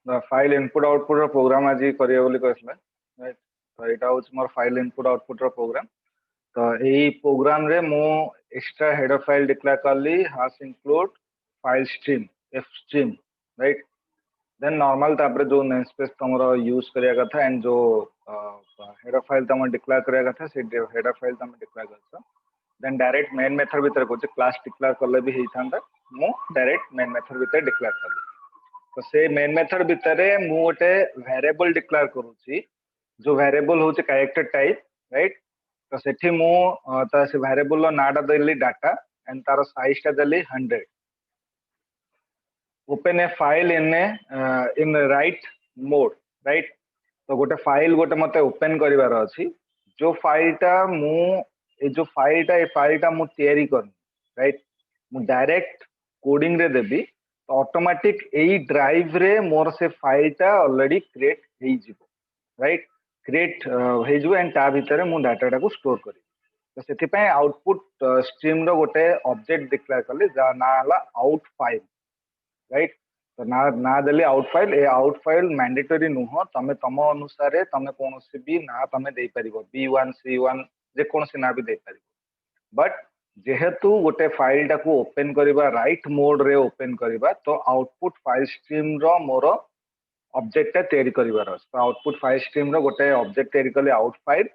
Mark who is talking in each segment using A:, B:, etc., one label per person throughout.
A: File input output रो programme आज करियो बोली कहला राइट। तो एटा होच मोर फाइल इनपुट आउटपुट रो प्रोग्राम। तो एही प्रोग्राम रे मो एक्स्ट्रा हेडर फाइल डिक्लेयर करली hash include file stream F stream right. Then normal तापर जो नेमस्पेस तमरो यूज करिया कथा एंड जो हेडर फाइल तम डिक्लेयर करिया कथा से हेडर फाइल तम डिक्लेयर करछ। देन डायरेक्ट मेन मेथड भीतर को क्लास डिक्लेयर करले भी हेई थांदा मो डायरेक्ट मेन मेथड भीतर डिक्लेयर करली। तो से मेन मेथड भितर मु गोटे वेरिएबल डिक्लेयर करूची जो वेरिएबल होचे कैरेक्टर टाइप राइट। तो सेठी मु त से वेरिएबल रो नाटा देली डाटा एंड तार साइज ता देली 100। Open a file in write mode right. तो गोटे फाइल गोटे मते ओपन करिवार अछि जो फाइलटा मु ए जो फाइलटा मु तयारी करनी राइट। मु डायरेक्ट कोडिंग रे देबी तो ऑटोमेटिक एई ड्राइव रे मोर से फाइलटा ऑलरेडी क्रिएट हेई जिवो राइट। क्रिएट हेई जिवो एंड ता भीतर मु डाटाटा को स्टोर करी। तो सेति पय आउटपुट स्ट्रीम रो गोटे ऑब्जेक्ट डिक्लेयर करली जा ना हला आउट फाइल राइट। तो ना देली आउट फाइल ए आउट फाइल मैंडेटरी नुह तमे तम अनुसार तमे कोनोसी भी ना तमे देई परिबो b1 c1 जे कोनोसी ना भी देई परिबो। बट जेहेतु गोटे फाइल टा को ओपन करबा राइट मोड रे ओपन करबा तो आउटपुट फाइल स्ट्रीम रो मोर ऑब्जेक्ट ता तयारी करबार अछि। तो आउटपुट फाइल स्ट्रीम रो गोटे ऑब्जेक्ट तयारी करले आउट फाइल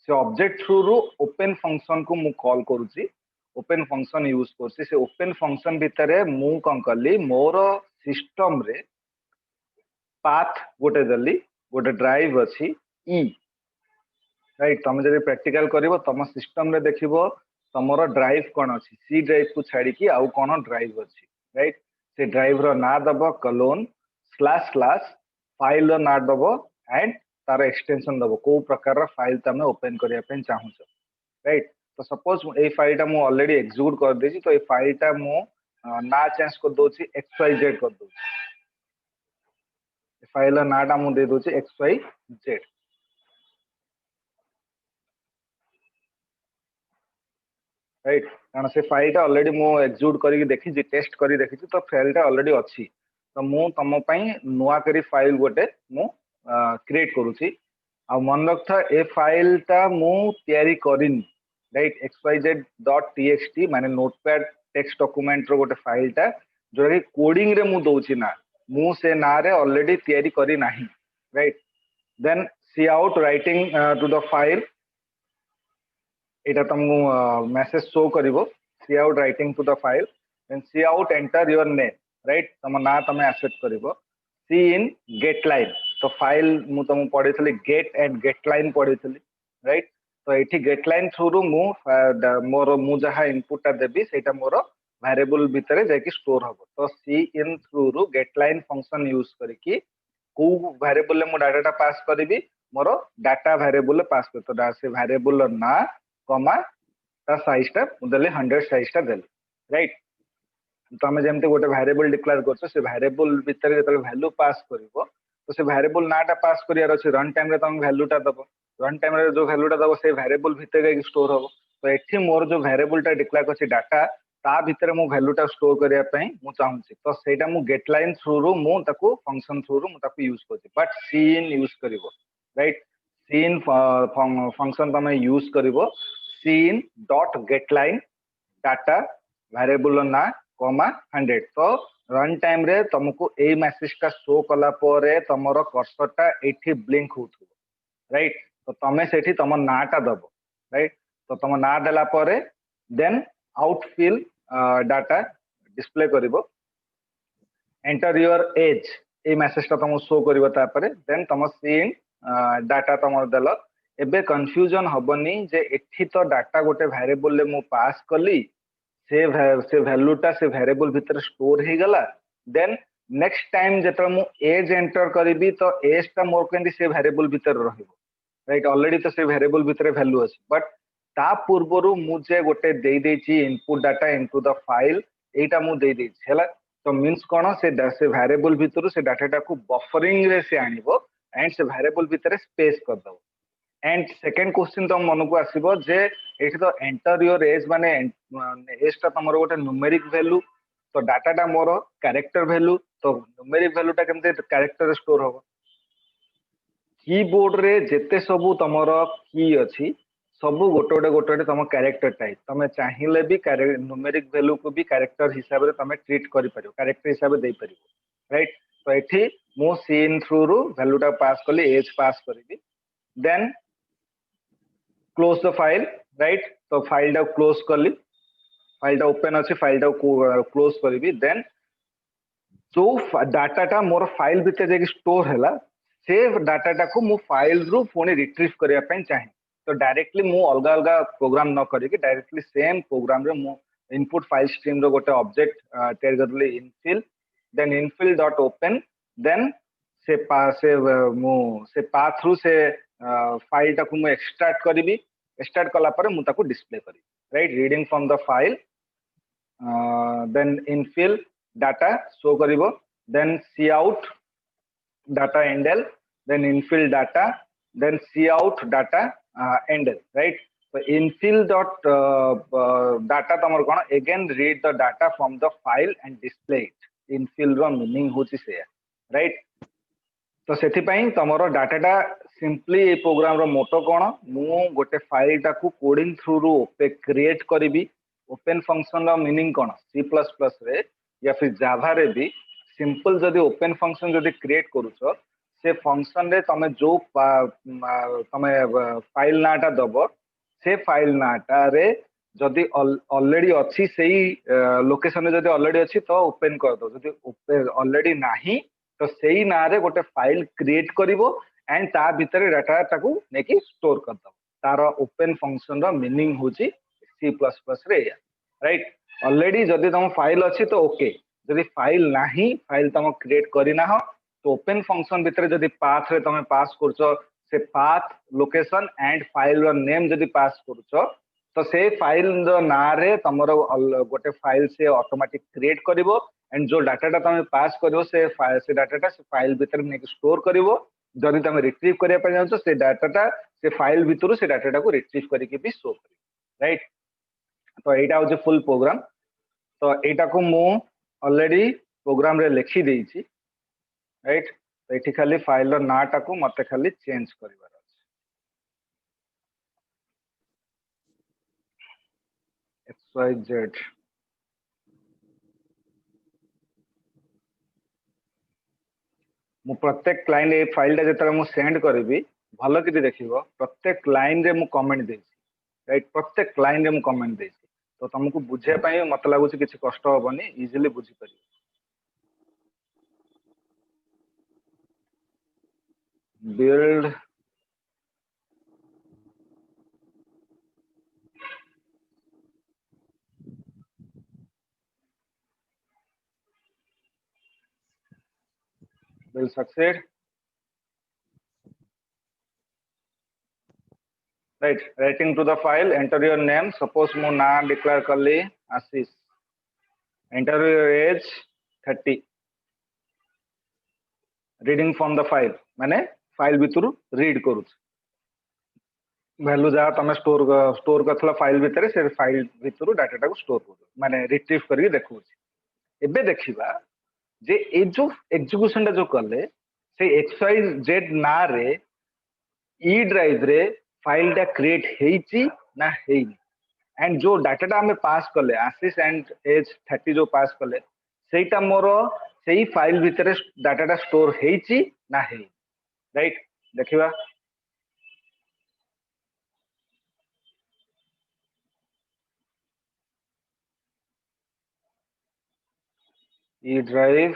A: से ऑब्जेक्ट थ्रू रो ओपन फंक्शन को मु कॉल करूची ओपन फंक्शन यूज करছি। से ओपन फंक्शन भितर मु कोन करली मोर सिस्टम रे पाथ गोटे दली गोटे ड्राइव अछि ई राइट। तुम जब प्रैक्टिकल करिवो तम सिस्टम रे देखिवो तमरो ड्राइव कोन अछि सी ड्राइव को छाड़ी की आउ कोन ड्राइव अछि राइट। से ड्राइव रो ना दबो कलोन स्लैश स्लैश फाइल रो ना दबो एंड तार एक्सटेंशन दबो को प्रकार रो फाइल तमे ओपन करिया पे चाहू छ राइट। तो सपोज ए फाइल टा मु ऑलरेडी एग्जीक्यूट कर देछि तो ए फाइल टा मु ना चेंज कर दोछि xyz कर दोछि। ए फाइल ना टा मु दे दोछि xyz राइट। कारण से फाइल टा ऑलरेडी मु एग्जीक्यूट करी देखि जे टेस्ट करी देखि तो फाइल टा ऑलरेडी अछि। तो मु तम पई नुवा करी फाइल गोटे मु क्रिएट करूछि। आ मन रखथा ए फाइल टा मु तयारी करिन राइट xyz.txt माने नोटपैड टेक्स्ट डॉक्यूमेंट रो गोटे फाइल टा जो कि कोडिंग रे मु दोछि ना मु से ना रे ऑलरेडी तयारी करी नाही right. Then cout writing to the file एटा तुमको मेसेज शो करिवो cout writing to the file then cout enter your name right. तुम ना तुम एक्सेप्ट करिवो सी इन गेट लाइन। तो फाइल मु तुम पढिथली गेट एंड गेट लाइन पढिथली राइट। तो एठी गेट लाइन थ्रू रु मु मोर मु जहा इनपुट ता देबी सेटा मोर वेरिएबल भितरे जाकी स्टोर हबो। तो सी इन थ्रू रु गेट लाइन फंक्शन यूज करके को वेरिएबल ले मु डाटा पास करबी मोर डाटा वेरिएबल पास कर। तो से वेरिएबल ना कमा ता साइज टा मुदले 100 साइज टा देले राइट। तो हमें जेमते गोटे वेरिएबल डिक्लेयर करछो से वेरिएबल भितर जतले वैल्यू पास करिवो तो से वेरिएबल नाटा पास करियार अछि रन टाइम रे तुम वैल्यू टा दबो रन टाइम रे जो वैल्यू टा दबो से वेरिएबल भितर जाई स्टोर हबो। तो एठी मोर जो वेरिएबल टा डिक्लेयर करछि डाटा ता भितर मु वैल्यू टा स्टोर करिया पई मु चाहूछि। तो सेटा मु गेट लाइन थ्रू रु मु ताको फंक्शन थ्रू रु मु ताको यूज करछि। बट सी इन यूज करिवो राइट। सी इन फंक्शन तमे यूज करिवो cin dot getline data variable ना कमा 100। तो रन टाइम रे तुमको ए मैसेज का शो कला परे तमरो कर्सर टा एठी ब्लिंक होथु राइट। तो तमे सेठी तम नाटा दबो राइट। तो तम ना देला परे देन आउटफिल डाटा डिस्प्ले करिवो enter your age a message टा तुम शो करिवो तापरे देन तुम सीन डाटा तुम देलो। एबे कंफ्यूजन हबनी जे एठी तो डाटा गोटे वेरिएबल ले मु पास कली से वैल्यू टा से वेरिएबल भीतर स्टोर हे गला। देन नेक्स्ट टाइम जेतरा मु एज एंटर करिबी तो एज टा मोर केंदी से वेरिएबल भीतर रहिबो राइट। ऑलरेडी तो से वेरिएबल भीतर वैल्यू अछि बट ता पूर्वरु मु जे गोटे देई देछि input data into the file एटा मु देई देछि हैला। तो मींस कोन से वेरिएबल भीतर से डाटा को बफरिंग रे से आनिबो एंड से वेरिएबल भीतर स्पेस कर दबो। एंड सेकंड क्वेश्चन तुम मन को आसीबो जे एठी तो एंटर योर एज माने एज ता तमरो गोटे न्यूमेरिक वैल्यू तो डाटाटा मोर कैरेक्टर वैल्यू तो न्यूमेरिक वैल्यूटा केमते कैरेक्टर स्टोर हो कीबोर्ड रे जेते सबू तमर की अछि सबू गोटे गोटे तुम कैरेक्टर टाइप तुम चाहिए भी न्यूमेरिक वैल्यू को भी कैरेक्टर हिसाब से तुम ट्रीट कर कैरेक्टर हिसाब से दे पार राइट तो ये मु सीन थ्रू रु वैल्यूटा पास कली एज पास करी then close the file right तो फाइल टा क्लोज कली फाइल टा ओपन अच्छी फाइल टा क्लोज करी देन जो डाटाटा मोर फाइल भितर जो स्टोर है से डाटाटा को मु फाइल रु पुणी रिट्रीव करने चाहे तो डायरेक्टली मु अलग अलग प्रोग्राम न करिक डायरेक्टली सेम प्रोग्राम रे मु इनपुट फाइल स्ट्रीम रो गोटे ऑब्जेक्ट तैयार करली infile then infile dot open then से पाथ रु से फाइल टा को मु एक्सट्रैक्ट करी एक्सट्रैक्ट कला पर मु ताको डिस्प्ले करी right reading from the file then infile data show करिवो then cout data endl then infill data then cout data endl right so infill dot data tamar kono again read the data from the file and display it infill ro meaning hochi se right तो सेथि पई तमरो डाटाटा simply ए programme रो मोटो कोन मु गोटे file टा को coding through रो ओपे create करिवि open function रो meaning कोन C++ रे या फिर जावा रे भी सिंपल जदि ओपन फंक्शन जदि क्रिएट करूछ से फंक्शन रे तमे जो तमे फाइल नाटा दबो से फाइल नाटा रे जदि ऑलरेडी अछि सेही लोकेशन रे जदि ऑलरेडी अछि तो ओपन कर दो जदि ऑलरेडी नाही तो सेही ना रे गोटे फाइल क्रिएट करिवो एंड ता भीतर डाटा ताकू नेकी स्टोर कर दो तार ओपन फंक्शन रो मीनिंग होची C++ रे राइट ऑलरेडी जदि तम फाइल अछि तो ओके जदि फाइल नाही फाइल तम क्रिएट करिना हो तो ओपन फंक्शन भीतर जदि पाथ रे तमे पास करछो से पाथ लोकेशन एंड फाइल रो नेम जदि पास करछो तो से फाइल रो ना रे तमरो गोटे फाइल से ऑटोमेटिक क्रिएट करिवो एंड जो डाटाटा तमे पास करिवो से डाटाटा से फाइल भीतर ने स्टोर करिवो जदि तमे रिट्रीव करिया पे जाउछो से डाटाटा से फाइल भीतर से डाटाटा को रिट्रीव करिके भी शो करिवो राइट तो एटा होचे फुल प्रोग्राम तो एटा को मु ऑलरेडी प्रोग्राम रे लिखि देइछि राइट तो एठी खाली फाइल रो नाटा को मते खाली चेंज करिवार अछि xyz मु प्रत्येक लाइन ए फाइल टा जेतरा मु सेंड करबी भलो कि देखिबो प्रत्येक लाइन रे मु कमेंट देछि राइट प्रत्येक लाइन रे मु कमेंट देछि तो तुमको बुझे पई मत लागु छि किछि कष्ट होबनी इजीली बुझी परिबो build will succeed right writing to the file enter your name suppose mu na declare करली आशीष enter your age 30 reading from the file माने फाइल भितरु रीड करूछ वैल्यू जा तमे स्टोर करथला फाइल भितर से फाइल भितरु डाटाटा को स्टोर करू माने रिट्रीव करके देखू एबे देखिबा जे ए जो एग्जीक्यूशन जो कले से xyz ना रे ई ड्राइव रे फाइल टा क्रिएट हेची ना हेनी एंड जो डाटाटा हमें पास कले आशीष एंड एज 30 जो पास कले सेटा मोर सेही फाइल भितर डाटाटा स्टोर हेची ना हेनी राइट देखिबा E drive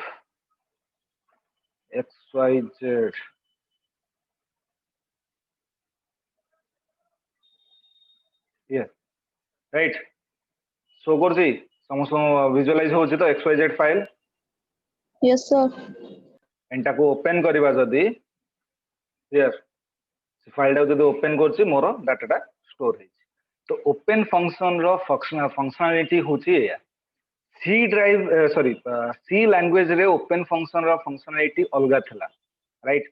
A: XYZ yeah right so Karji समस्त विजुअलाइज होची तो XYZ फाइल
B: yes sir
A: एंटा को ओपन करबा जदी हियर से फाइल टा जदी ओपन करची मोर डाटाटा स्टोर हेची तो ओपन फंक्शन रो फंक्शनलिटी होची या C drive sorry C language रे ओपन फंक्शन रो फंक्शनलिटी अलगा थला राइट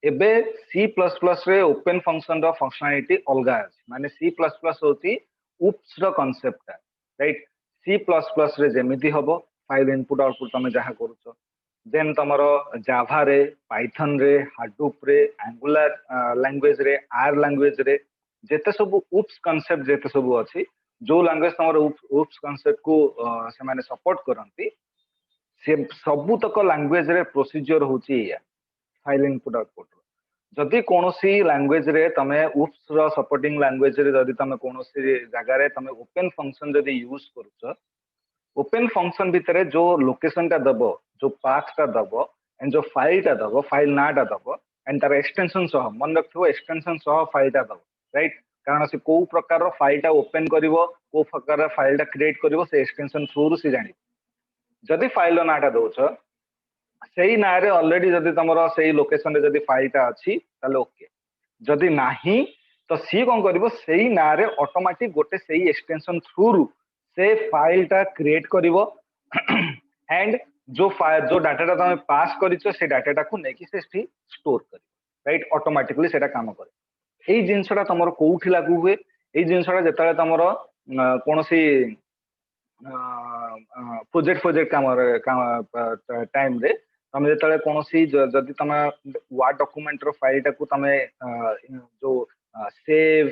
A: एबे C++ रे ओपन फंक्शन रो फंक्शनलिटी अलगा अछि माने C++ होती उप्स रो कांसेप्ट राइट C++ रे जेमिति हबो फाइल इनपुट आउटपुट तुम जहाँ करूछ देन तुमर जाभा रे पाइथन रे हाडूप रे एंगुलर लैंग्वेज रे आर लैंग्वेज रे जेते सब उप्स कांसेप्ट जेते सब अछि जो लैंग्वेज तुमर उप्स कांसेप्ट को से माने सपोर्ट करंती से सबु तक लैंग्वेज रे प्रोसीजर होची या फाइल इनपुट आउटपुट जदि कोनोसी लैंग्वेज रे तमे उप्स रो सपोर्टिंग लैंग्वेज रे जदि तमे कोनोसी जगह रे तमे ओपन फंक्शन जदि यूज करूछ ओपन फंक्शन भितर जो लोकेशन टा दबो जो पाथ टा दबो एंड जो फाइल टा दबो फाइल ना टा दबो एंड तार एक्सटेंशन सह मन रखिबो एक्सटेंशन सह फाइल टा दबो राइट कारण से को प्रकार रो फाइल टा ओपन करिवो को प्रकार रो फाइल टा क्रिएट करिवो से एक्सटेंशन थ्रू रु से जानि जदि फाइल रो नाटा दोछ सेही ना रे ऑलरेडी जदि तमरो सेही लोकेशन रे जदि फाइल टा अछि ताले ओके जदि नाही तो सी कोन करिवो सेही ना रे ऑटोमेटिक गोटे सेही एक्सटेंशन थ्रू रु से फाइल टा क्रिएट करिवो एंड जो फाइल जो डाटा तुम पास करिछो से डाटा को नेकी से स्टोर करिवो राइट ऑटोमेटिकली सेटा काम करे एई जिंसटा तमरो कोउठी लागू हुए एई जिंसटा जेताले तमरो कोनोसी प्रोजेक्ट काम टाइम रे तुम जेताले कोनोसी जदि तुम वर्ड डॉक्यूमेंट रो फाइल टा को तुम जो सेव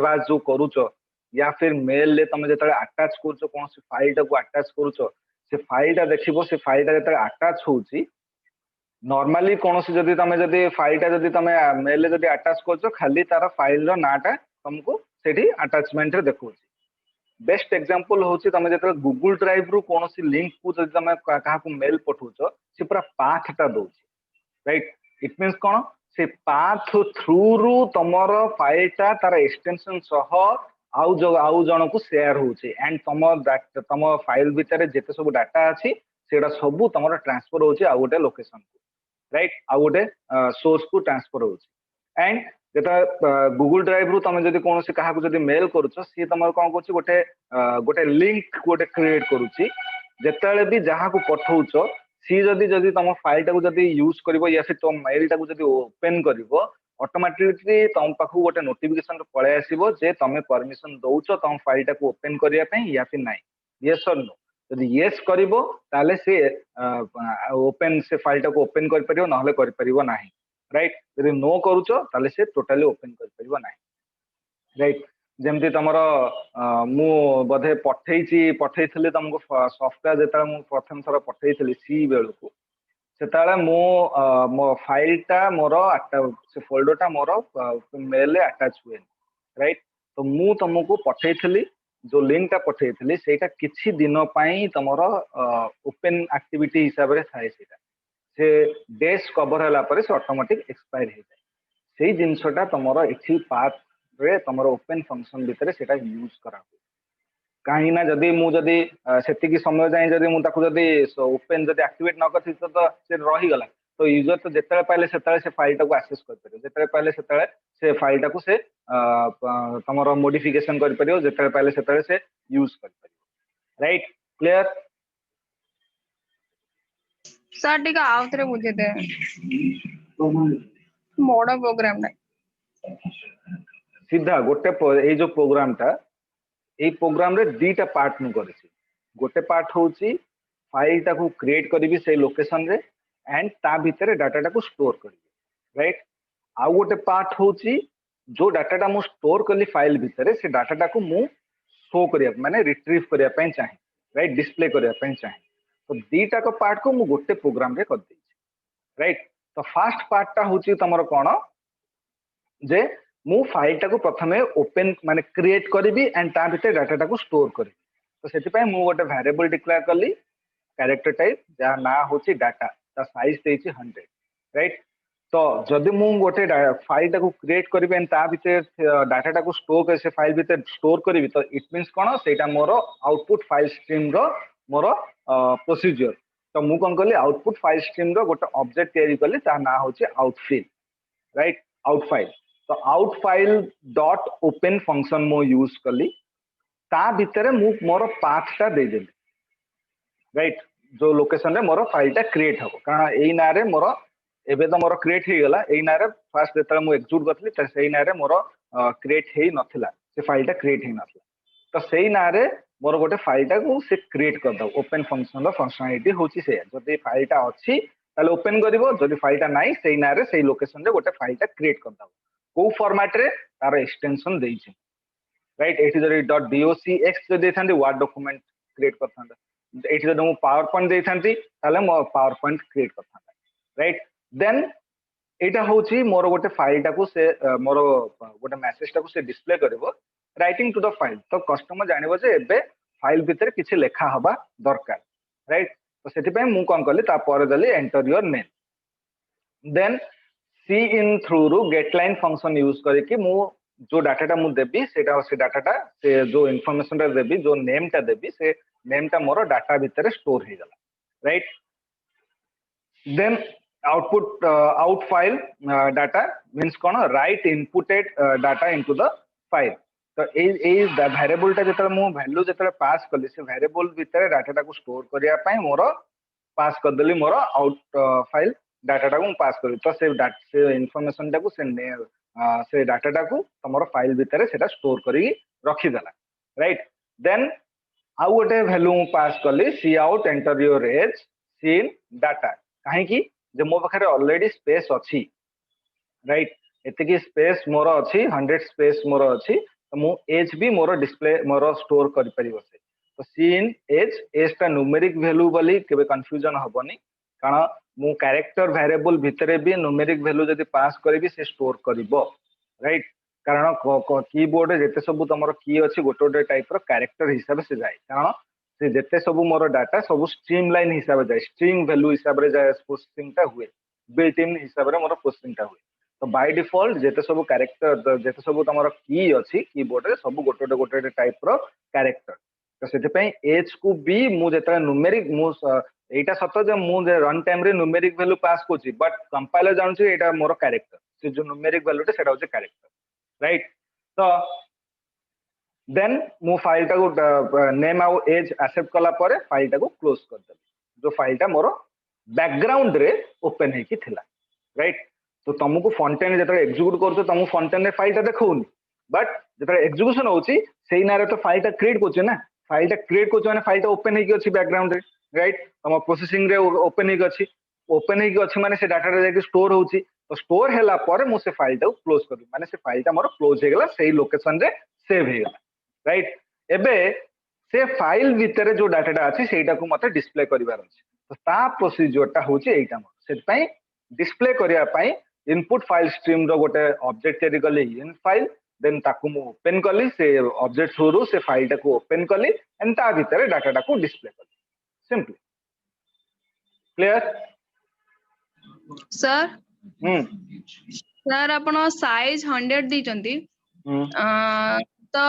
A: एज जो करूछो या फिर मेल ले तुम जेताले अटैच करूछो कोनोसी फाइल टा को अटैच करूछो से फाइल टा देखिबो से फाइल टा जेताले अटैच होउची नॉर्मली कोनोसी जदि तुम जदि फाइल टा जदि तुम मेल ले जदि अटैच करछो खाली तार फाइल रो नाटा तुमको सेठी अटैचमेंट रे देखौची बेस्ट एग्जांपल होची तुम जते गूगल ड्राइव रु कोनोसी लिंक को जदि तुम काहा को मेल पठौछो से पूरा पाथ टा दोची राइट इट मींस कोन से पाथ थ्रू रु तमरो फाइल टा तार एक्सटेंशन सह आउ जण को शेयर होची एंड तम फाइल भीतर जेते सब डाटा अछि सेडा सब तमरो ट्रांसफर होची आ गोटे लोकेशन को राइट आ गोटे सोर्स को ट्रांसफर होची एंड जेटा गूगल ड्राइव रु तुम जदि कोनोसी काहा को जदि मेल करूछो सी तमर कोन करछि गोटे लिंक गोटे क्रिएट करूछि जेताले भी जहा को पठौछो सी जदि तुम फाइल टा को जदि यूज करबो या फिर तुम मेल टा को जदि ओपन करबो ऑटोमेटिकली तुम पाखु गोटे नोटिफिकेशन पळे आसीबो जे तुम परमिशन दउछो तुम फाइल टा को ओपन करिया पई या फिर नाही यस और नो जदि यस करिवो ताले से ओपन से फाइल टा को ओपन कर परियो नहले कर परियो नाही राइट यदि नो करूछो ताले से टोटली ओपन कर परियो नाही राइट जेमति तमरो मु बधे पठैथली तुमको सॉफ्टवेयर जेता मु प्रथम थरा पठैथली सी बेलु को सेताले मो फाइल टा मोर से फोल्डर टा मोर मेल ले अटैच हुए राइट तो मु तुमको पठैथली जो लिंक टा पठैथली सेटा किछि दिन पई तमरो ओपन एक्टिविटी हिसाब रे थाए सेटा से डेज कवर होला पर से ऑटोमेटिक एक्सपायर हे जाय सेही जिंसटा तमरो एठी पाथ रे तमरो ओपन फंक्शन भीतर सेटा यूज करा कहीं ना जदि मु जदि सेतिकी समय जाए जदि मु ताकू जदि ओपन जदि एक्टिवेट न करथि तो से रही गला तो यूजर तो जेतले पाइले सेतले से फाइल टा को एक्सेस कर परियो जेतले पाइले सेतले से फाइल टा को से तमरो मॉडिफिकेशन कर परियो जेतले पाइले सेतले से यूज कर परियो राइट क्लियर
B: सर टिका आवतरे बुझे दे मोड प्रोग्राम ना
A: सीधा गोटे ए जो प्रोग्राम टा ए प्रोग्राम रे दीटा पार्ट मु करिछि गोटे पार्ट होची फाइल टा को क्रिएट करबी से लोकेशन रे एंड ता भीतर डाटा टा को स्टोर करबी राइट आ गोटे पार्ट होची जो डाटा टा मु स्टोर करली फाइल भीतर से डाटा टा को मु शो करिया माने रिट्रीव करिया पई चाहे राइट डिस्प्ले करिया पई चाहे तो दीटा को पार्ट को मु गोटे प्रोग्राम रे कर देछि राइट तो फर्स्ट पार्ट टा होची तमरो कोन जे मु फाइल टा को प्रथमे ओपन माने क्रिएट करबी एंड ता भीतर डाटा टा को स्टोर करबी तो सेति पय मु गोटे वेरिएबल डिक्लेयर करली कैरेक्टर टाइप जा ना होची डाटा ता साइज देछि 100 राइट तो जदि मु गोटे फाइल टा को क्रिएट करबी एंड ता भीतर डाटा टा को स्टोर कर से फाइल भीतर स्टोर करबी तो इट मींस कोन सेटा मोर आउटपुट फाइल स्ट्रीम रो मोर प्रोसीजर तो मु कोन करली आउटपुट फाइल स्ट्रीम रो गोटे ऑब्जेक्ट तयारी करली ता ना होची आउटफिल राइट आउट फाइल तो out file dot open function मो यूज कली ता भीतर मु मोर पाथ टा दे देली राइट जो लोकेशन रे मोर फाइल टा क्रिएट हबो कारण एई ना रे मोर एबे तो मोर क्रिएट हे गेला एई ना रे फर्स्ट जेतले मु एक्सिक्यूट करथली त सेई ना रे मोर क्रिएट हे नथिला से फाइल टा क्रिएट हे नथिला तो सेई ना रे मोर गोटे फाइल टा को से क्रिएट कर दो ओपन फंक्शन रो फंक्शनलिटी होची से जदी फाइल टा अछि ताले ओपन करिवो जदी फाइल टा नाही सेही ना रे सेही लोकेशन रे गोटे फाइल टा क्रिएट कर दो को फॉर्मेट रे तार एक्सटेंशन देई छै राइट एठी जदी .docx जदी देथांती वर्ड डॉक्यूमेंट क्रिएट करथांता एठी जदी मो पावर पॉइंट देथांती ताले मो पावर पॉइंट क्रिएट करथांता राइट देन एटा होची मोर गोटे फाइल टा को से मोर गोटे मेसेज टा को से डिस्प्ले करबो राइटिंग टू द फाइल तो कस्टमर जानिबो जे एबे फाइल भीतर किछि लेखा हबा दरकार राइट तो सेति पय मु कोन करली ता पर दली enter your name then C in through रु गेट लाइन फंक्शन यूज करके मु जो डाटा मु देबी सेटा से डाटा से जो इन्फॉर्मेशन टा देबी जो नेम टा देबी से नेम टा मोर डाटा भीतर स्टोर हे गला right then output out file data means कोन write inputted data into the file तो ए वेरिएबल टा जतले मु वैल्यू जतले पास करली से वेरिएबल भीतर डाटा टा को स्टोर करिया पय मोर पास कर देली मोर आउट फाइल डाटा टा को पास करली तो से इन्फॉर्मेशन टा को से डाटा टा को तमरो फाइल भीतर सेटा स्टोर करी रखी देला राइट देन आउ गोटे वैल्यू पास करली cout enter your age cin data काहे की जे मो पाखरे ऑलरेडी स्पेस अछि राइट एते की स्पेस मोर अछि 100 स्पेस मोर अछि तो मु एज भी मोर डिस्प्ले मोर स्टोर करि परिबो से तो सीन एज ता न्यूमेरिक वैल्यू बोली केबे कंफ्यूजन हबनी कारण मु कैरेक्टर वेरिएबल भितरे भी न्यूमेरिक वैल्यू जदी पास करबी से स्टोर करिवो राइट कारण कीबोर्ड जेते सब तमरो की अछि गोटे गोटे टाइप रो कैरेक्टर हिसाब से जाय कारण से जेते सब मोर डाटा सब स्ट्रीम लाइन हिसाब जाए स्ट्रिंग वैल्यू हिसाब रे जाए प्रोसेसिंग टा हुए बिल्ट इन हिसाब रे मोर प्रोसेसिंग टा हुए तो बाय डिफॉल्ट जेते सब कैरेक्टर जेते सब तमरो की अछि कीबोर्ड रे सब गोटे गोटे टाइप रो कैरेक्टर तो सेते पय एज को भी मु जेता न्यूमेरिक मु एटा सत जे मु जे रन टाइम रे numeric value pass Kochi but compiler जानू छी एटा मोर कैरेक्टर से जो न्यूमेरिक वैल्यू टे सेटा होचे कैरेक्टर राइट तो देन मु फाइल टा को नेम आउ एज एक्सेप्ट कला परे फाइल टा को क्लोज कर दे जो फाइल टा मोर बैकग्राउंड रे ओपन हे की थिला राइट तो तुमको फ्रंट एंड जेता एग्जीक्यूट करछो तुम फ्रंट एंड रे फाइल टा देखौनी बट जेता एग्जीक्यूशन होची सेही नारे तो फाइल टा क्रिएट करछो ना फाइल टा क्रिएट करछो माने फाइल टा ओपन हे की अछि बैकग्राउंड रे राइट तुम प्रोसेसिंग रे ओपन हे की अछि माने से डाटा रे जाके स्टोर होची तो स्टोर हैला परे मु से फाइल टा को क्लोज कर माने से फाइल टा मोर क्लोज हे गेला सेही लोकेशन रे सेव हे गेला राइट एबे से फाइल भीतर जो डाटा अच्छी सेटा को मते डिस्प्ले करिवार अछि तो ता प्रोसीजर टा होची एटा म सेट पई डिस्प्ले करिया पई इनपुट फाइल स्ट्रीम रो गोटे ऑब्जेक्ट तयारी कली इन फाइल देन ताकू मु ओपन कली से ऑब्जेक्ट थ्रू से फाइल टा को ओपन कली एंड ता भीतर डाटा टा को डिस्प्ले कली सिंपली क्लियर
B: सर सर आपण साइज 100 दी तो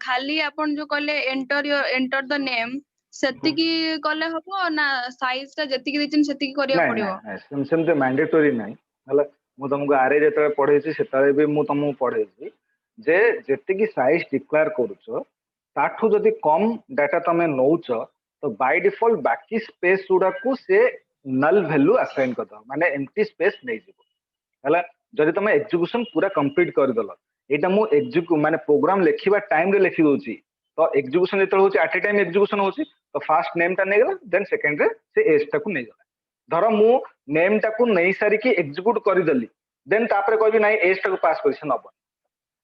B: खाली आपण जो कहले एंटर द नेम सेतिकी कले हबो ना साइज ता जतिकी दिचन सेतिकी करिया पड़िबो
A: सेमते मैंडेटरी नाही हला मु तुमको आरे जेतरे पढेछि सेतारे भी मु तुमको पढेछि जे जेतिकी साइज डिक्लेयर करूछो ताठू जदी कम डाटा तमे नौछ तो बाय डिफॉल्ट बाकी स्पेस उडा को से नल वैल्यू असाइन कर दो माने एम्प्टी स्पेस नै जिवो हला जदी तमे एग्जीक्यूशन पूरा कंप्लीट कर दलो एटा मु माने प्रोग्राम लिखिबा टाइम रे लिखि दोची तो एग्जीक्यूशन जेतल होची एट ए टाइम एग्जीक्यूशन होची तो फर्स्ट नेम ता नै गेला देन सेकंड रे से एज ता को नै गेला धर मु नेम ता को नै सारी की एग्जीक्यूट करि दली देन तापरे कहबी नै एज ता को पास करछ नबो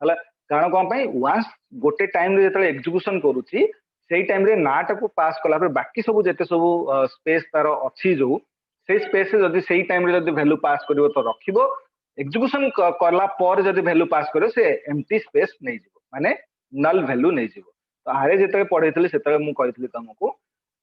A: हला कारण कोन पई वंस गोटे टाइम रे जेतल एग्जीक्यूशन करूची सेही टाइम रे ना ता को पास कला पर बाकी सब जेते सब स्पेस तार अछि जो से स्पेस से जदी सेही टाइम रे जदी वैल्यू पास करिवो तो रखिबो एग्जीक्यूशन करला पर जदी वैल्यू पास करो से एम्प्टी स्पेस नै जिवो माने नल वैल्यू नै जिवो तो आरे जेते पढैतली सेते मु कहितली तुमको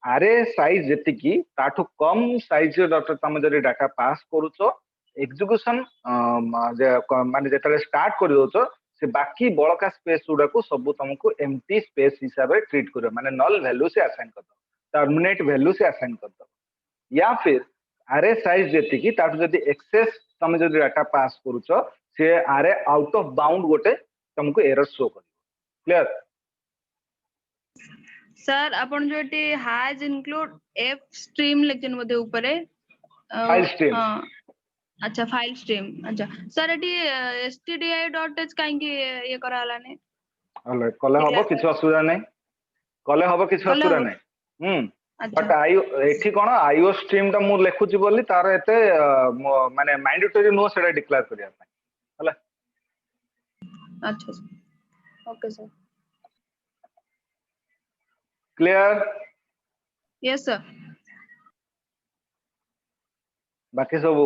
A: आरे साइज जेति की ताठू कम साइज रे डाटा तमे जदी डाटा पास करूचो एग्जीक्यूशन माने जेते स्टार्ट करि दोचो से बाकी बळका स्पेस उडा को सब तुमको एम्प्टी स्पेस हिसाब रे ट्रीट करियो माने नल वैल्यू से असाइन कर दो टर्मिनेट वैल्यू से असाइन कर दो या फिर आरे साइज जेति की ताठू जदी एक्सेस तमे जदी डाटा पास करूचो से आरे आउट ऑफ बाउंड गोटे तुमको एरर शो कर क्लियर
B: सर आपण जो eighty has include F stream लेकिन मध्ये ऊपरे
A: फाइल स्ट्रीम
B: अच्छा फाइल स्ट्रीम अच्छा सर एटी stdi.h काहे की ये कराला ने
A: हले कले हबो किछ असुविधा नै कले हबो किछ
B: कले
A: असुरा
B: हबो।
A: नै बट
B: अच्छा
A: एठी कोन आईओ स्ट्रीम टा मु लेखुची बोली तार एते माने मैंडेटरी नो सेटा डिक्लेयर करिया हला
B: अच्छा okay sir
A: clear
B: yes sir
A: बाकी सब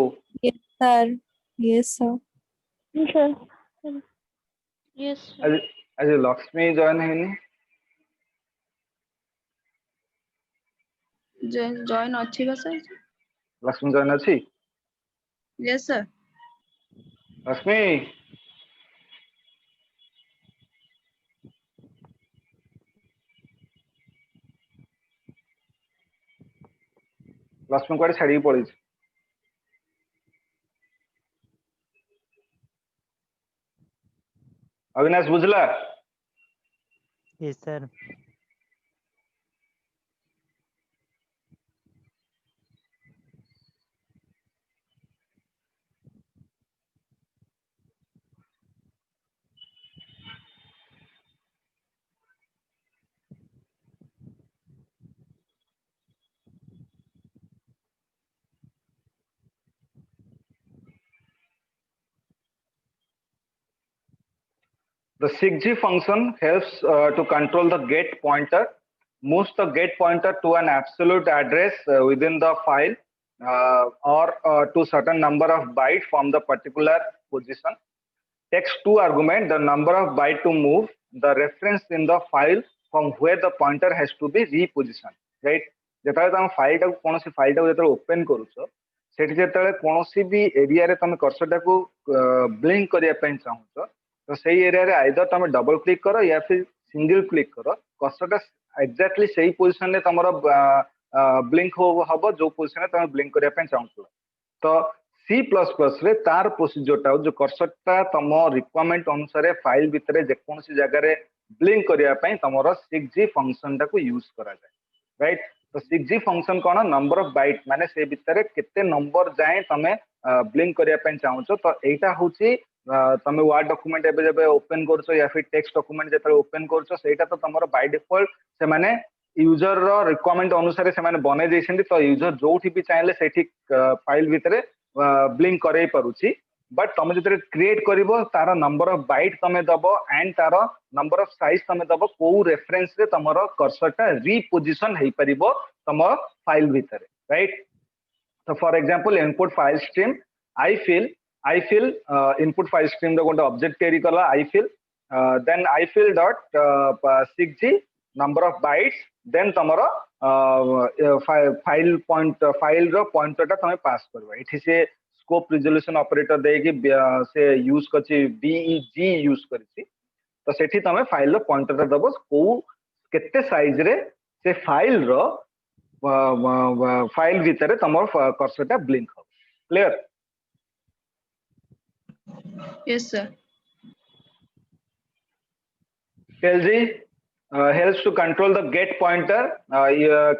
C: Yes, sir. Yes, sir.
D: Yes, sir. Yes, sir.
A: आज आज लक्ष्मी जॉइन हैनी
B: जॉइन अच्छी बा सर
A: लक्ष्मी जॉइन अछि
B: yes sir
A: Lakshmi Lakshmi code छाड़ी पड़ी अविनाश बुझला
E: Yes, sir.
A: The 6G function helps to control the get pointer, moves the get pointer to an absolute address within the file or to certain number of bytes from the particular position. Takes two arguments, the number of bytes to move, the reference in the file from where the pointer has to be repositioned, right? ଯେତେବେଳେ ତମ file ଟାକୁ କୌଣସି file ଟାକୁ ଯେତେବେଳେ open କରୁଛ ସେଠି ଯେତେବେଳେ କୌଣସି ବି ଏରିଆରେ ତମେ କର୍ସର ଟାକୁ ବ୍ଲିଙ୍କ କରିବା ପାଇଁ ଚାହୁଁଛ तो सही एरिया रे आइदर तुम डबल क्लिक करो या फिर सिंगल क्लिक करो कर्सरटा एक्जाक्टली सही पोजीशन रे तमरो ब्लिंक होबो जो पोजीशन रे तुम ब्लिंक करिया पे चाहूछ तो C++ रे तार प्रोसीजर टा जो कर्सरटा तम रिक्वायरमेंट अनुसार फाइल भितरे जे कोनसी जगह रे ब्लिंक करिया पे तमरो 6G फंक्शन टा को यूज करा जाय राइट तो 6G function cone number of bite माने से भितरे केते नंबर जाए तमे ब्लिंक करिया पे चाहूछ तो एटा होची तमे वर्ड डॉक्यूमेंट एबे जबे ओपन करछो या फिर टेक्स्ट डॉक्यूमेंट जेतरे ओपन करछो सेटा तो तमरो बाय डिफॉल्ट से माने यूजर रो रिक्वायरमेंट अनुसार से माने बने देछिन तो यूजर जोठी भी चाहेले सेठी फाइल भितरे ब्लिंक करै परुछि बट तमे जेतरे क्रिएट करिवो तार नंबर ऑफ बाइट तमे दबो एंड तार नंबर ऑफ साइज तमे दबो को रेफरेंस रे तमरो कर्सरटा रीपोजिशन हेई परिबो तम फाइल भितरे right so for example input file stream I fill input file stream ro गोटे ऑब्जेक्ट क्रिएट कला I fill then I fill dot 6G number of bytes then तमरो file रो पॉइंटर टा तमे पास करबा एठी से स्कोप रिजोल्यूशन ऑपरेटर दे कि से यूज करछि DEG यूज करछि तो सेठी तमे फाइल रो पॉइंटर टा दबो को केते साइज रे से फाइल रो फाइल भितरे तमर कर्सरटा ब्लिंक हो clear
B: yes sir
A: TLG helps to control the get pointer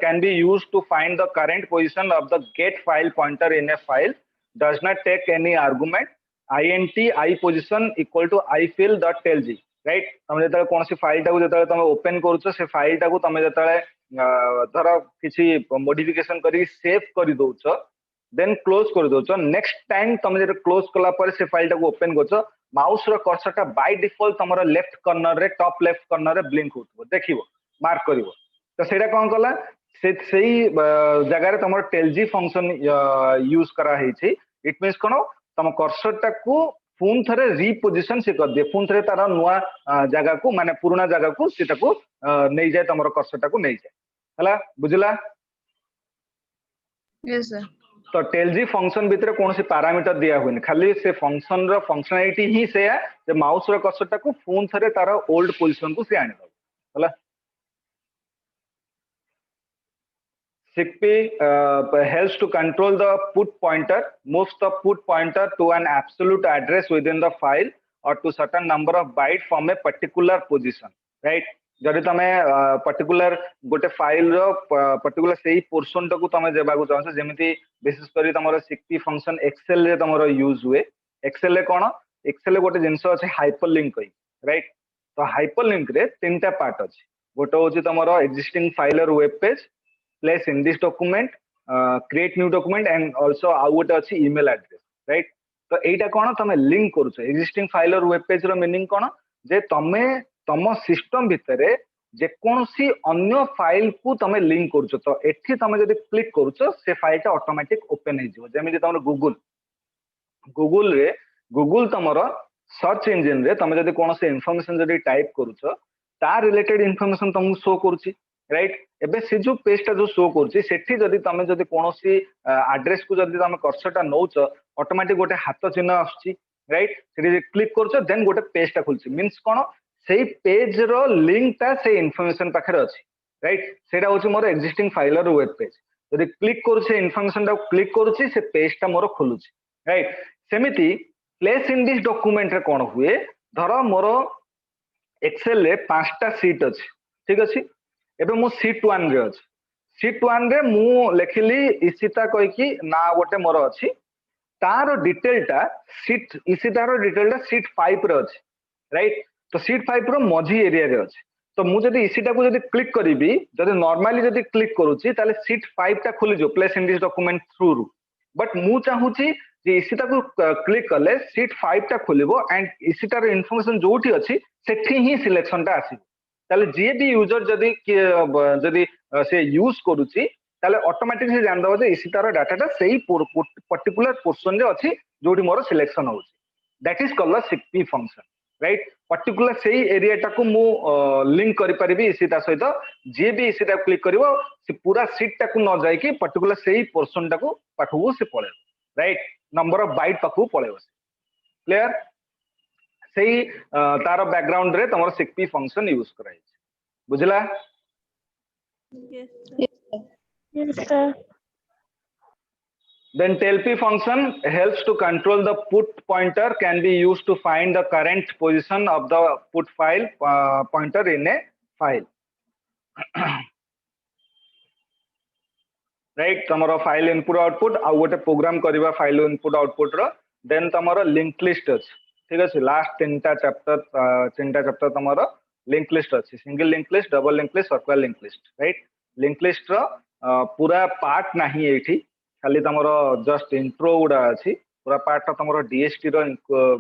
A: can be used to find the current position of the get file pointer in a file does not take any argument int I position equal to I fill dot TLG right तमे जेतले कोनसी file टाको जेतले तमे open करूछो से file टाको तमे जेतले धर किसी modification करी सेव करी दोछो देन क्लोज कर दोछो नेक्स्ट टाइम तमे जे क्लोज कला पर से फाइल टाको ओपन करछो माउस रो कर्सरटा बाय डिफॉल्ट तमरो लेफ्ट कॉर्नर रे टॉप लेफ्ट कॉर्नर रे ब्लिंक होतबो देखिबो मार्क करिवो तो सेटा कोन कला से सही जगह रे तमरो टेलजी फंक्शन यूज करा हेछि इट मींस कोन तम कर्सरटा को पुन थरे रीपोजिशन से कर दे पुन थरे तार नुआ जगह को माने पुराना जगह को सेटा को नै जाय तमरो कर्सरटा को नै जाय हला बुझला
B: यस सर
A: तो टेलजी फंक्शन भितर कौन से पैरामीटर दिया हुए खाली से फंक्शन रो फंक्शनैलिटी ही से है जे माउस रो कर्सरटा को फोन थरे तार ओल्ड पोजीशन को से आनि दो हला CPP helps to control the put pointer moves the put pointer to an absolute address within the file or to certain number of bytes from a particular position right जदि तमे particular गोटे file रो particular सेही portion टाको तमे जेबा को चाहछ जेमिति विशेष करी तमरो CPP function Excel रे तमरो यूज हुए एक्सेल रे कोन एक्सेल रे गोटे जिंस अछि हाइपरलिंक कई राइट तो हाइपरलिंक रे तीनटा पार्ट अछि गोटे हूँ तुम existing file or web page place in this document create new document and also आउ गोटे अच्छी ईमेल एड्रेस राइट तो एटा कौन तुम link करुच existing file or web page row meaning कौन जे तमे तम सिस्टम भितर जेकोसी अन्य फाइल को तमे लिंक करुच तो एठी तमे जदि क्लिक करुच से फाइलटा ऑटोमेटिक ओपन हो जिवो जेमिति तमर गूगल रे गूगल तमर सर्च इंजिन रे तमे जदि कोनोसी इन्फॉर्मेशन जदि टाइप करुच ता रिलेटेड इन्फॉर्मेशन तुमको शो करुची राइट एबे से जो पेज टा जो शो करुची सेठी जदि तमे जदि कोनोसी एड्रेस को जदि तमे कर्सर टा नौच ऑटोमेटिक गोटे हाथ चिन्ह आछी राइट सेठी क्लिक करुच देन गोटे पेज टा खुलची मींस कोन सेही पेज रो लिंक टा से इन्फॉर्मेशन पाखरे अछि राइट सेटा होची मोर existing file or web page जदि क्लिक करुचे इन्फॉर्मेशन टा क्लिक करुची से पेज टा मोर खुलुची राइट सेमिति प्लेस इन दिस डॉक्यूमेंट रे कोन हुए धर मोर एक्सेल रे 5टा सीट अछि ठीक अछि एबे मु सीट 1 रे अछि सीट 1 रे मु लेखिली इसिता कहि कि ना गोटे मोर अछि तार डिटेल टा सीट इसितार डिटेल टा सीट 5 रे अछि राइट तो सीट 5 रो मझी एरिया रे अछि तो मु जदि इसिता को जदि क्लिक करिवि जदि नॉर्मली जदि क्लिक करूची ताले सीट 5 टा खुली जो place in this document through रु बट मु चाहूची जे इसिता को क्लिक कले सीट 5 टा खुलिबो एंड इसितार इन्फॉर्मेशन जोठी अछि सेठी ही सिलेक्शन टा आसी ताले जे भी यूजर जदि जदि से यूज करूची ताले ऑटोमेटिक से जान दबो जे इसितार डाटाटा सेही पर्टिकुलर पोर्शन रे अछि जोठी मोर सिलेक्शन होउची that is called CP function right particular सेही एरिया टाको मु लिंक करि परिबी इसिता सहित जे भी इसिता क्लिक करिवो से पूरा सीट टाको न जाय कि पर्टिकुलर सेही पोर्शन टाको पाठवो से पळे राइट नंबर ऑफ बाइट पाखु पळेबो क्लियर सेही तार बैकग्राउंड रे तमर सीपी फंक्शन यूज कराई बुझला
D: Yes, sir.
A: Then TLP function helps to control the put pointer can be used to find the current position of the put file pointer in a file right तमरो file input output आ गोटे program करबा file input output रो then तमरो link list अछि ठीक अछि last तीनटा चैप्टर तमरो लिंक लिस्ट अछि single link list double link list circular link list right link list रो पूरा पार्ट नाही एठी खाली तमरो जस्ट इंट्रो उडा अछि पूरा पार्ट तमरो डीएसटी रो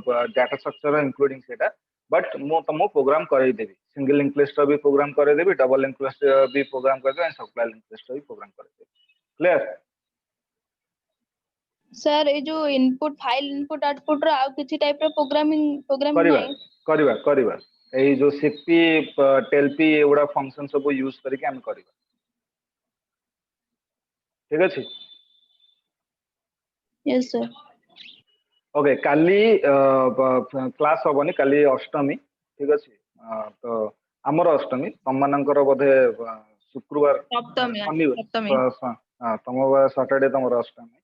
A: डाटा स्ट्रक्चर रो इंक्लूडिंग सेटा बट मो तमो प्रोग्राम करै देबी सिंगल लिंक लिस्ट रो भी प्रोग्राम करै देबी डबल लिंक लिस्ट भी प्रोग्राम करै देबी एंड सर्कुलर लिंक लिस्ट रो भी प्रोग्राम करै देबी क्लियर
B: सर ए जो इनपुट फाइल इनपुट आउटपुट रो आउ किछि टाइप रो प्रोग्रामिंग
A: करिवा
B: नाही
A: करिवा एई जो सीपी टेलपी एवडा फंक्शन सब यूज करके हम करिवा ठीक अछि
B: यस सर
A: ओके काली क्लास होबनी काली अष्टमी ठीक अछि तो हमर अष्टमी तममानकर बोधे शुक्रवार
B: सप्तमी
A: तम सैटरडे तमर अष्टमी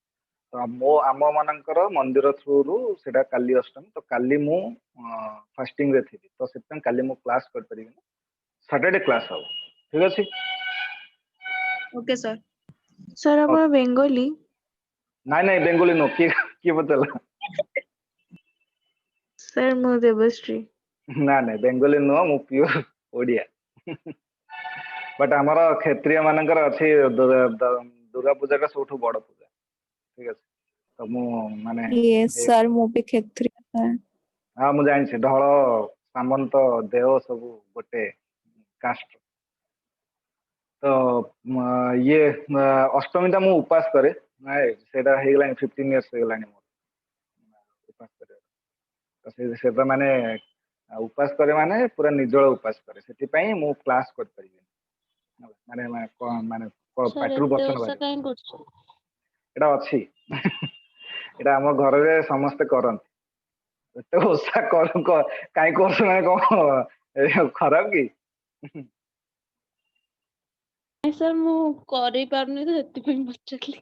A: तो मो आम मानकर मंदिर थ्रू रु सेटा काली अष्टमी तो काली मु फास्टिंग रे थिबी तो सेतन काली मु क्लास कर परिबिनी सैटरडे क्लास हो ठीक अछि
B: ओके सर
C: सर आप बेंगोली
A: नहीं बेंगोली नो की बतला
C: सर मु देवश्री
A: ना बेंगोली नो मु प्योर ओडिया बट हमारा क्षेत्रीय मानकर अच्छी दुर्गा पूजा का सबठू बड़ पूजा ठीक है तो मु माने
C: यस सर मु भी क्षेत्रीय है
A: हाँ मु जानि ढल सामंत देव सब गोटे कास्ट तो ये अष्टमी टा मु उपास करे सेटा हे गलानी 15 इयर्स हे गलानी उपास करे तो से माने उपास करे माने पूरा निर्जल उपास करे सेति पई मु क्लास कर परिबे माने पाटरू बचन बारे एटा अछि एटा हम घर रे समस्त करन तो ओसा कर काई करस माने को खराब की
D: सर मु करि पारनी तो हेति पई बचली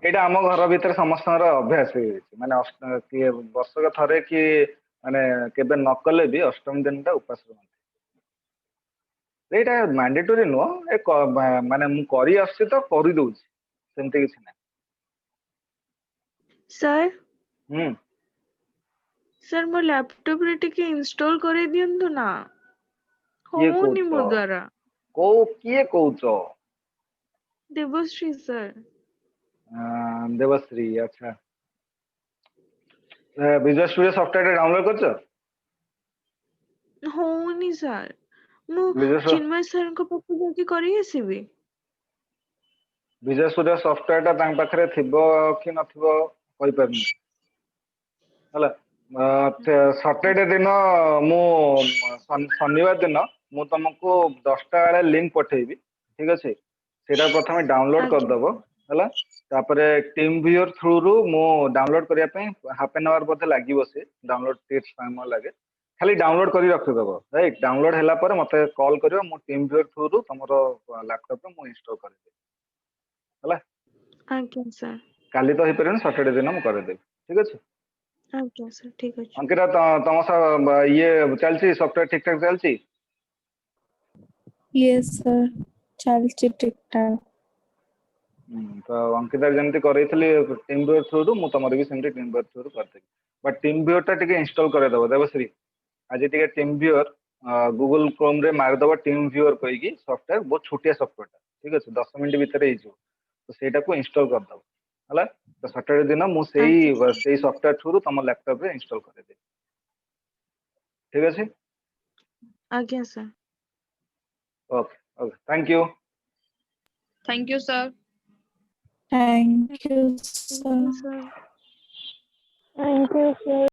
A: एटा हम घर भीतर समस्त अभ्यास हो माने कि वर्ष का थरे कि माने केबे न कले भी अष्टमी दिन टा उपास रहते एटा मैंडेटरी नो एक माने मु करी आछि तो करि दउ सेमते किछ ना
C: सर सर मो लैपटॉप रे टिके इंस्टॉल करे दियंतु ना
A: ये
C: होनी
A: कोच
C: मो द्वारा
A: को किए कौच
C: देवश्री सर
A: देवश्री अच्छा विजुअल स्टूडियो सॉफ्टवेयर डाउनलोड करछ
C: होनी सर मु
A: विजुअल
C: चिन्मय सर को पाखु जाके करी आसीबी
A: विजुअल स्टूडियो सॉफ्टवेयर टा तांग पाखरे थिबो कि नथिबो कहि परनी हला सैटरडे दिन मु शनिवार दिन मु तुमको 10टा वाले लिंक पठेबी ठीक अछि सेटा प्रथमे डाउनलोड कर
C: आज्ञा
A: दबो हला तापरे टीम व्यूअर थ्रू रु मु डाउनलोड करिया पे हाफ एन आवर बोधे लागिवो से डाउनलोड टेक्स्ट टाइम लागे खाली डाउनलोड करी रख दबो राइट डाउनलोड होला पर मते कॉल करियो मु टीम व्यूअर थ्रू रु तमरो लैपटॉप रे मु इंस्टॉल कर दे हला
C: आज्ञा सर
A: काली तो हे परन सैटरडे दिन मु कर दे ठीक अछि
C: आज्ञा सर ठीक अछि
A: अंकिता तम सा ये चलची सॉफ्टवेयर ठीक ठाक चलची
C: यस सर चलची ठीक ठाक
A: तो अंकिता जमती करैथली टीम व्यूअर थ्रू रु मु तमर भी सेमती टीम व्यूअर थ्रू रु कर दे बट टीम व्यूअर टा टिके इंस्टॉल करे दबो देवश्री आज टिके टीम व्यूअर गूगल क्रोम रे मार दबो टीम व्यूअर कहि की सॉफ्टवेयर बहुत छोटिया सॉफ्टवेयर ठीक अछि 10 मिनिट भीतर हे जो तो सेटा को इंस्टॉल कर दबो हला तो सैटरडे दिन मु सेई सॉफ्टवेयर थ्रू रु तम लैपटॉप रे इंस्टॉल कर दे ठीक अछि
C: आज्ञा sir
A: okay okay thank you
B: thank you sir
C: thank you sir
D: thank you sir